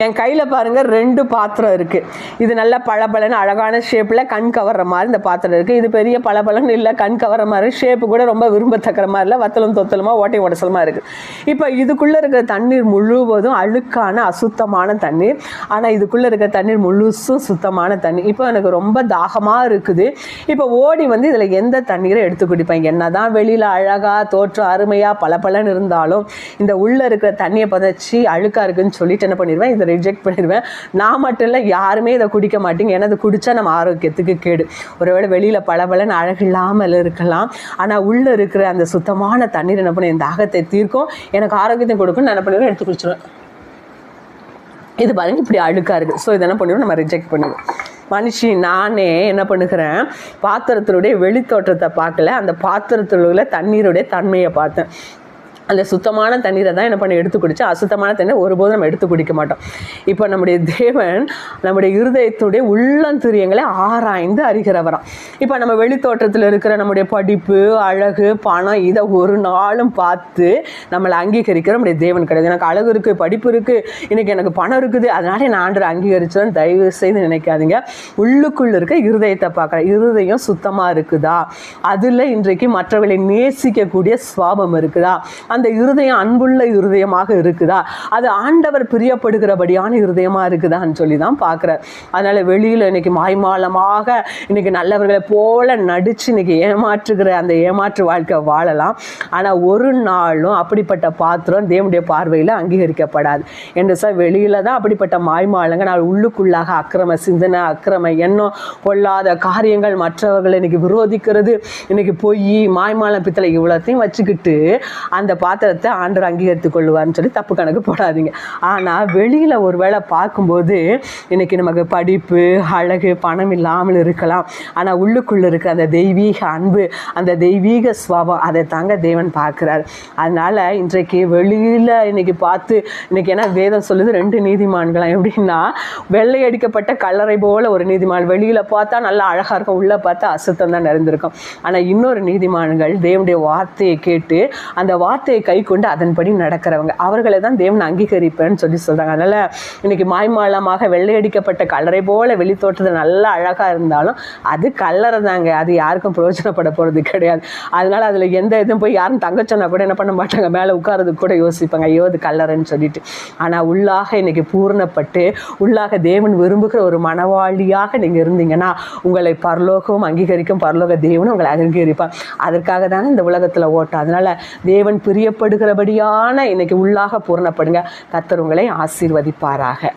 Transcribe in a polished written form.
என் கையில் பாருங்கள் 2 பாத்திரம் இருக்குது. இது நல்ல பளபளன்னு அழகான ஷேப்பில் கண் கவர்ற மாதிரி இந்த பாத்திரம் இருக்குது. இது பெரிய பளபளன்னு இல்லை, கண் கவர்ற மாதிரி, ஷேப்பு கூட ரொம்ப விரும்பத்தக்கிற மாதிரி இல்லை, வத்தலும் தொத்தலுமா ஓட்டை உடசலமாக இருக்குது. இப்போ இதுக்குள்ளே இருக்கிற தண்ணீர் முழுவதும் அழுக்கான அசுத்தமான தண்ணீர். ஆனால் இதுக்குள்ளே இருக்கிற தண்ணீர் முழுசும் சுத்தமான தண்ணீர். இப்போ எனக்கு ரொம்ப தாகமாக இருக்குது. இப்போ ஓடி வந்து இதில் எந்த தண்ணீரை எடுத்து குடிப்பேன்? என்ன தான் வெளியில் அழகாக தோற்றம் அருமையாக பளபளன்னு இருந்தாலும் இந்த உள்ளே இருக்கிற தண்ணியை பதச்சி அழுக்காக இருக்குதுன்னு சொல்லிட்டு என்ன பண்ணிடுவேன்? இதை ரிஜெக்ட் பண்ணிடுவேன். நான் மட்டும் இல்லை, யாருமே இதை குடிக்க மாட்டேங்க. ஏன்னா இது குடித்தா நம்ம ஆரோக்கியத்துக்கு கேடு. ஒருவேளை வெளியில் பளபளன்னு அழகு இல்லாமல் இருக்கலாம், ஆனால் உள்ளே இருக்கிற அந்த சுத்தமான தண்ணீர் என்ன பண்ணி என் தாகத்தை தீர்க்கும், எனக்கு ஆரோக்கியத்தை கொடுக்கும். நான் என்ன பண்ணுவேன்? எடுத்து குடிச்சிடுவேன். இது பாருங்க இப்படி அழுக்காக இருக்குது. ஸோ இதை என்ன பண்ணுவோம்? நம்ம ரிஜெக்ட் பண்ணுவோம். மனுஷி நானே என்ன பண்ணுகிறேன்? பாத்திரத்தினுடைய வெளித்தோற்றத்தை பார்க்கல, அந்த பாத்திரத்தில் உள்ள தண்ணீருடைய தன்மையை பார்த்தேன். அந்த சுத்தமான தண்ணீரை தான் என்ன பண்ணி எடுத்து குடிச்சு, அசுத்தமான தண்ணீரை ஒருபோதும் நம்ம எடுத்து குடிக்க மாட்டோம். இப்போ நம்முடைய தேவன் நம்முடைய இருதயத்துடைய உள்ளந்திரியங்களை ஆராய்ந்து அறிகிறவராம். இப்போ நம்ம வெளித்தோற்றத்தில் இருக்கிற நம்முடைய படிப்பு, அழகு, பணம், இதை ஒரு நாளும் பார்த்து நம்மளை அங்கீகரிக்கிற நம்முடைய தேவன் கிடையாது. எனக்கு அழகு இருக்குது, படிப்பு இருக்குது, இன்றைக்கி எனக்கு பணம் இருக்குது, அதனால நான் ஆண்டவரை அங்கீகரிச்சோன்னு தயவு செய்து நினைக்காதீங்க. உள்ளுக்குள்ளே இருக்க இருதயத்தை பார்க்குறேன். இருதயம் சுத்தமாக இருக்குதா? அதில் இன்றைக்கு மற்றவர்களை நேசிக்கக்கூடிய சுவாபம் இருக்குதா? அந்த இருதயம் அன்புள்ள இருதயமாக இருக்குதா? அது ஆண்டவர் பிரியப்படுகிறபடியான இருதயமாக இருக்குதான்னு சொல்லி தான் பார்க்குறார். அதனால் வெளியில் இன்றைக்கி மாய்மாலமாக இன்றைக்கி நல்லவர்களை போல நடித்து இன்றைக்கி ஏமாற்றுகிற அந்த ஏமாற்று வாழ்க்கை வாழலாம். ஆனால் ஒரு நாளும் அப்படிப்பட்ட பாத்திரம் தேவனுடைய பார்வையில் அங்கீகரிக்கப்படாது. என்று சார் வெளியில் தான் அப்படிப்பட்ட மாய்மாலங்க, நான் உள்ளுக்குள்ளாக அக்கிரம சிந்தனை, அக்கிரம எண்ணம், பொல்லாத காரியங்கள், மற்றவர்களை இன்றைக்கி விரோதிக்கிறது, இன்றைக்கி பொய், மாய்மாலம், பித்தளை இவ்வளோத்தையும் வச்சுக்கிட்டு அந்த பாத்திரத்தை ஆண்டவர் அங்கீகரித்துக் கொள்ளுவார்னு சொல்லி தப்பு கணக்கு போடாதீங்க. ஆனால் வெளியில் ஒரு வேளை பார்க்கும்போது இன்றைக்கி நமக்கு படிப்பு, அழகு, பணம் இல்லாமல் இருக்கலாம். ஆனால் உள்ளுக்குள்ளே இருக்க அந்த தெய்வீக அன்பு, அந்த தெய்வீக சுவாபம், அதை தாங்க தேவன் பார்க்குறாரு. அதனால் இன்றைக்கு வெளியில் இன்றைக்கி பார்த்து இன்றைக்கி என்ன வேதம் சொல்லுது? 2 நீதிமான்களாம். எப்படின்னா, வெள்ளை அடிக்கப்பட்ட கல்லறை போல் ஒரு நீதிமான். வெளியில் பார்த்தா நல்லா அழகாக இருக்கும், உள்ளே பார்த்தா அசுத்தம் தான் நிறைந்திருக்கும். ஆனால் இன்னொரு நீதிமான்கள் தேவனுடைய வார்த்தையை கேட்டு அந்த வார்த்தையை கை கொண்டு அதன்படி நடக்கிறவங்க, அவர்களை தான் தேவன் அங்கீகரிப்பேன்னு சொல்லி சொல்கிறாங்க. அதனால் இன்றைக்கி மாய்மாலமாக வெள்ளையடிக்கப்பட்ட கல்லறை போல் வெளித்தோட்டத்தில் நல்லா அழகாக இருந்தாலும் அது கல்லறை தாங்க, அது யாருக்கும் பிரயோஜனப்பட போகிறது கிடையாது. அதனால் அதில் எந்த இதுவும் போய் யாரும் தங்க சொன்னால் கூட என்ன பண்ண மாட்டாங்க, மேலே உட்காரதுக்கு கூட யோசிப்பாங்க, ஐயோ அது கல்லறைன்னு சொல்லிட்டு. ஆனால் உள்ளாக இன்றைக்கி பூர்ணப்பட்டு உள்ளாக தேவன் விரும்புகிற ஒரு மனவாளியாக நீங்கள் இருந்தீங்கன்னா உங்களை பரலோகமும் அங்கீகரிக்கும், பரலோக தேவனும் உங்களை அங்கீகரிப்பார். அதற்காக தானே இந்த உலகத்தில் ஓட்டம். அதனால் தேவன் பிரியப்படுகிறபடியான இன்னைக்கு உள்ளாக பூரணப்படுங்க. கர்த்தர் உங்களை ஆசீர்வதிப்பாராக.